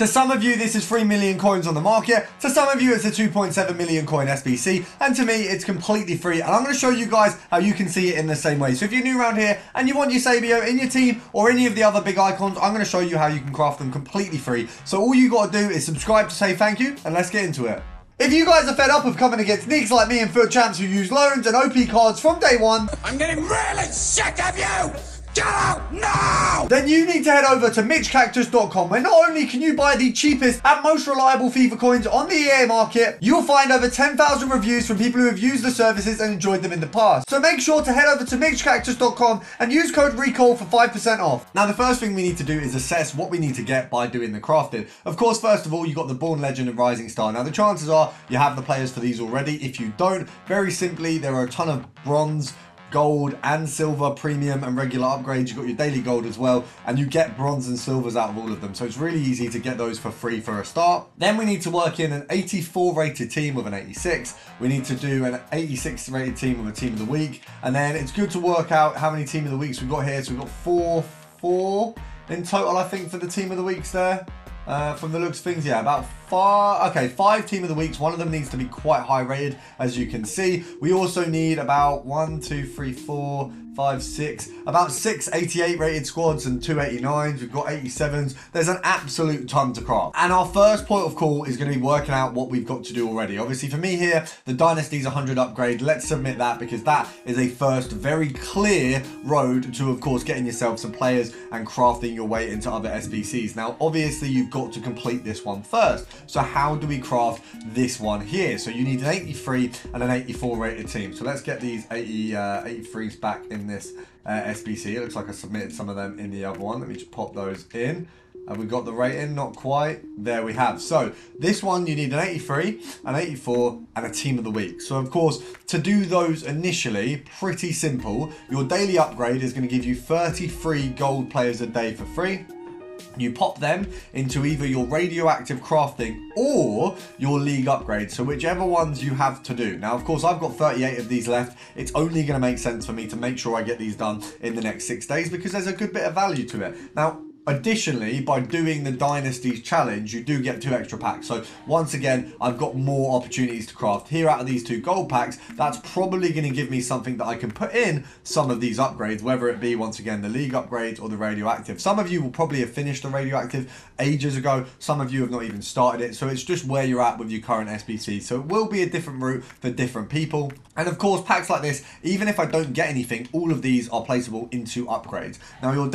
To some of you, this is 3 million coins on the market. To some of you, it's a 2.7 million coin SBC. And to me, it's completely free. And I'm going to show you guys how you can see it in the same way. So if you're new around here and you want EUSEBIO in your team or any of the other big icons, I'm going to show you how you can craft them completely free. So all you got to do is subscribe to say thank you, and let's get into it. If you guys are fed up of coming against neeks like me and foot champs who use loans and OP cards from day one, I'm getting really sick of you! Get out now! Then you need to head over to mitchcactus.com, where not only can you buy the cheapest and most reliable FIFA coins on the EA market, you'll find over 10,000 reviews from people who have used the services and enjoyed them in the past. So make sure to head over to mitchcactus.com and use code RECALL for 5% off. Now the first thing we need to do is assess what we need to get by doing the crafting. Of course, first of all, you've got the Born Legend and Rising Star. Now the chances are you have the players for these already. If you don't, very simply, there are a ton of bronze, gold and silver premium and regular upgrades. You've got your daily gold as well, and you get bronze and silvers out of all of them, so it's really easy to get those for free for a start. Then we need to work in an 84 rated team with an 86. We need to do an 86 rated team with a team of the week, and then it's good to work out how many team of the weeks we've got here. So we've got four in total, I think, for the team of the weeks there. From the looks of things, yeah, about 5 team of the weeks. One of them needs to be quite high rated, as you can see. We also need about 6 88 rated squads and 2 89s. We've got 87s. There's an absolute ton to craft. And our first point of call is going to be working out what we've got to do already. Obviously, for me here, the Dynasty's 100 upgrade. Let's submit that, because that is a first very clear road to, of course, getting yourself some players and crafting your way into other SBCs. Now, obviously, you've got to complete this one first. So how do we craft this one here? So you need an 83 and an 84 rated team. So let's get these 83s back in this SBC. It looks like I submitted some of them in the other one. Let me just pop those in. Have we got the rating? Not quite. There we have. So this one, you need an 83, an 84, and a team of the week. So of course, to do those initially, pretty simple. Your daily upgrade is going to give you 33 gold players a day for free. You pop them into either your radioactive crafting or your league upgrade, so whichever ones you have to do. Now, of course, I've got 38 of these left. It's only going to make sense for me to make sure I get these done in the next 6 days, because there's a good bit of value to it. Now, additionally, by doing the Dynasties challenge, you do get 2 extra packs. So once again, I've got more opportunities to craft. Here out of these 2 gold packs, that's probably going to give me something that I can put in some of these upgrades, whether it be, once again, the league upgrades or the radioactive. Some of you will probably have finished the radioactive ages ago. Some of you have not even started it. So it's just where you're at with your current SBC. So it will be a different route for different people. And of course, packs like this, even if I don't get anything, all of these are placeable into upgrades. Now, your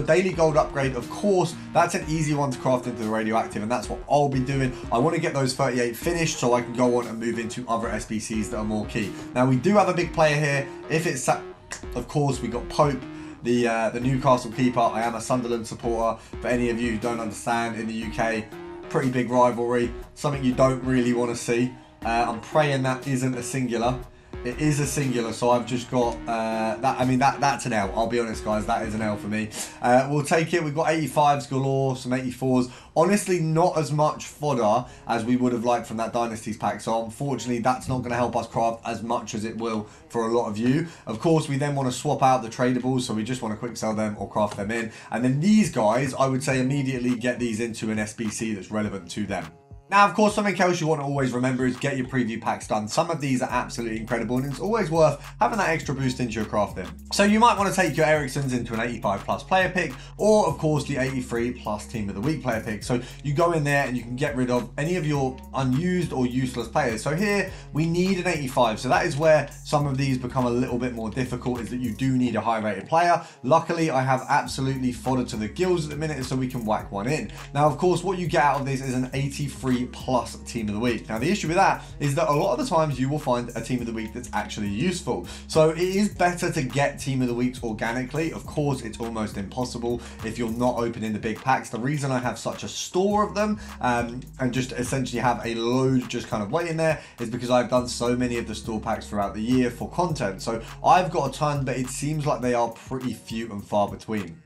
daily gold upgrade, of course, that's an easy one to craft into the radioactive, and that's what I'll be doing. I want to get those 38 finished so I can go on and move into other SBCs that are more key. Now, we do have a big player here. If it's, of course, we got Pope, the Newcastle keeper. I am a Sunderland supporter. For any of you who don't understand, in the UK, pretty big rivalry, something you don't really want to see. I'm praying that isn't a singular. It is a singular, so I've just got that. I mean, that's an L. I'll be honest, guys, that is an L for me. We'll take it. We've got 85s galore, some 84s. Honestly, not as much fodder as we would have liked from that Dynasties pack. So unfortunately, that's not going to help us craft as much as it will for a lot of you. Of course, we then want to swap out the tradables, so we just want to quick sell them or craft them in. And then these guys, I would say immediately get these into an SBC that's relevant to them. Now, of course, something else you want to always remember is get your preview packs done. Some of these are absolutely incredible, and it's always worth having that extra boost into your crafting. So you might want to take your Ericssons into an 85 plus player pick, or of course the 83 plus team of the week player pick. So you go in there and you can get rid of any of your unused or useless players. So here we need an 85. So that is where some of these become a little bit more difficult, is that you do need a high rated player. Luckily, I have absolutely fodder to the gills at the minute, so we can whack one in. Now, of course, what you get out of this is an 83 plus team of the week. Now, the issue with that is that a lot of the times you will find a team of the week that's actually useful. So it is better to get team of the weeks organically. Of course, it's almost impossible if you're not opening the big packs. The reason I have such a store of them and just essentially have a load just kind of waiting there is because I've done so many of the store packs throughout the year for content. So I've got a ton, but it seems like they are pretty few and far between.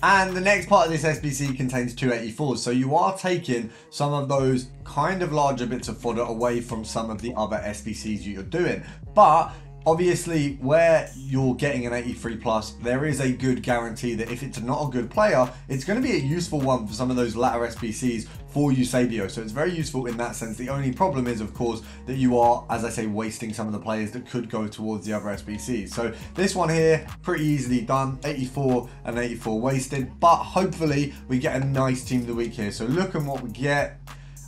And the next part of this SBC contains 284s, so you are taking some of those kind of larger bits of fodder away from some of the other SBCs you're doing. But Obviously, where you're getting an 83 plus, there is a good guarantee that if it's not a good player, it's going to be a useful one for some of those latter SBCs for EUSEBIO. So it's very useful in that sense. The only problem is, of course, that you are, as I say, wasting some of the players that could go towards the other SBCs. So this one here, pretty easily done. 84 and 84 wasted, but hopefully we get a nice team of the week here. So look at what we get.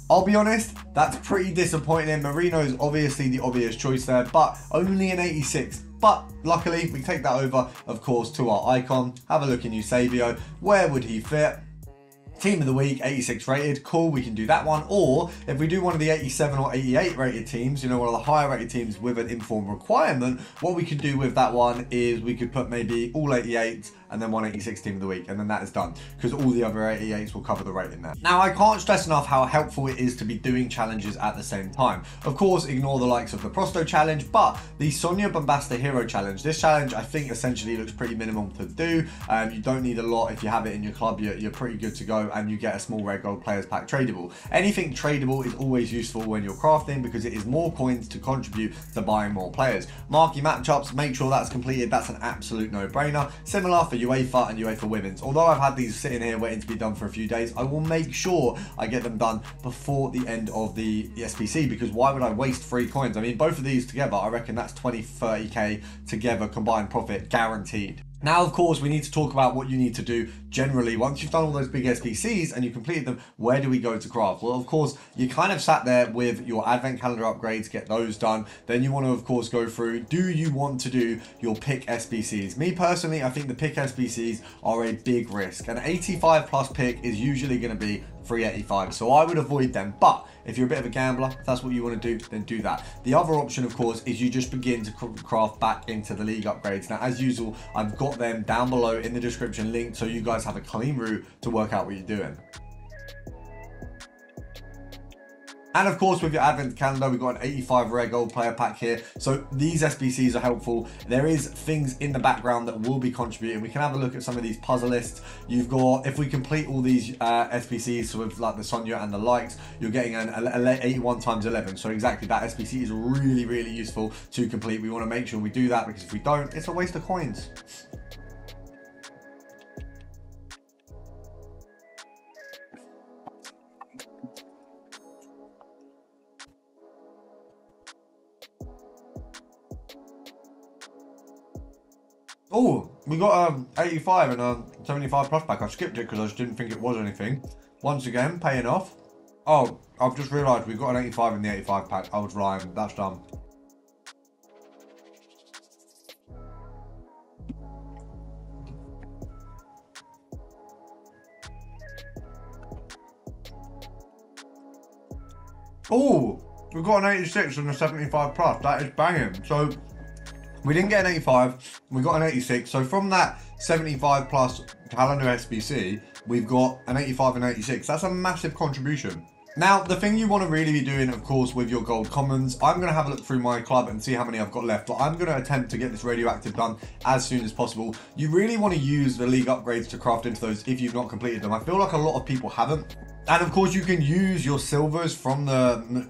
I'll be honest, that's pretty disappointing. Marino is obviously the obvious choice there, but only an 86. But luckily, we take that over, of course, to our icon. Have a look in EUSEBIO. Where would he fit? Team of the week, 86 rated, cool, we can do that one. Or if we do one of the 87 or 88 rated teams, you know, one of the higher rated teams with an informed requirement, what we could do with that one is we could put maybe all 88s and then 186 team of the week, and then that is done, because all the other 88s will cover the rating there. Now, I can't stress enough how helpful it is to be doing challenges at the same time. Of course, ignore the likes of the Prosto challenge, but the Sonia Bombasta Hero challenge, this challenge I think essentially looks pretty minimal to do. You don't need a lot. If you have it in your club, you're pretty good to go, and you get a small red gold players pack tradable. Anything tradable is always useful when you're crafting, because it is more coins to contribute to buying more players. Marquee matchups, make sure that's completed. That's an absolute no-brainer. Similar for UEFA and UEFA Women's. Although I've had these sitting here waiting to be done for a few days, I will make sure I get them done before the end of the SBC, because why would I waste 3 coins? I mean, both of these together, I reckon that's 20, 30k together combined profit guaranteed. Now, of course, we need to talk about what you need to do generally. Once you've done all those big SBCs and you completed them, where do we go to craft? Well, of course, you kind of sat there with your advent calendar upgrades, get those done. Then you want to, of course, go through, do you want to do your pick SBCs? Me personally, I think the pick SBCs are a big risk. An 85 plus pick is usually going to be 385, so I would avoid them. But if you're a bit of a gambler, if that's what you want to do, then do that. The other option, of course, is you just begin to craft back into the league upgrades. Now, as usual, I've got them down below in the description linked, so you guys have a clean route to work out what you're doing. And of course, with your advent calendar, we've got an 85 rare gold player pack here. So these SBCs are helpful. There is things in the background that will be contributing. We can have a look at some of these puzzle lists. You've got, if we complete all these SBCs, so with like the Sonia and the likes, you're getting an 81 times 11. So exactly, that SBC is really, really useful to complete. We want to make sure we do that, because if we don't, it's a waste of coins. Oh, we got 85 and a 75 plus pack. I skipped it because I just didn't think it was anything. Once again, paying off. Oh, I've just realised we've got an 85 in the 85 pack. I was lying. That's done. Oh, we've got an 86 and a 75 plus. That is banging. So we didn't get an 85, we got an 86. So from that 75 plus calendar SBC, we've got an 85 and 86. That's a massive contribution. Now, the thing you want to really be doing, of course, with your gold commons, I'm going to have a look through my club and see how many I've got left, but I'm going to attempt to get this radioactive done as soon as possible. You really want to use the league upgrades to craft into those if you've not completed them. I feel like a lot of people haven't. And of course, you can use your silvers from the...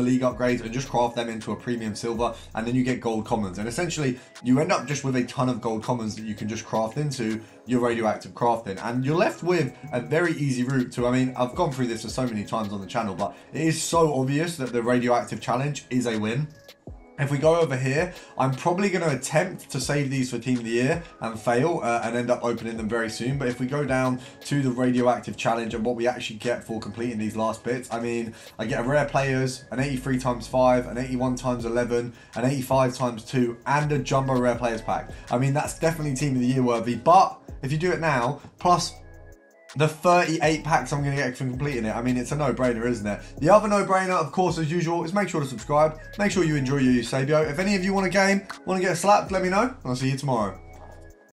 league upgrades and just craft them into a premium silver, and then you get gold commons. And essentially, you end up just with a ton of gold commons that you can just craft into your radioactive crafting. And you're left with a very easy route to, I mean, I've gone through this so many times on the channel, but it is so obvious that the radioactive challenge is a win. If we go over here, I'm probably going to attempt to save these for Team of the Year and fail and end up opening them very soon. But if we go down to the radioactive challenge and what we actually get for completing these last bits, I mean, I get a rare players, an 83 times 5, an 81 times 11, an 85 times 2, and a jumbo rare players pack. I mean, that's definitely Team of the Year worthy. But if you do it now, plus the 38 packs I'm going to get from completing it, I mean, it's a no-brainer, isn't it? The other no-brainer, of course, as usual, is make sure to subscribe. Make sure you enjoy your EUSEBIO. If any of you want a game, want to get slapped, let me know, and I'll see you tomorrow.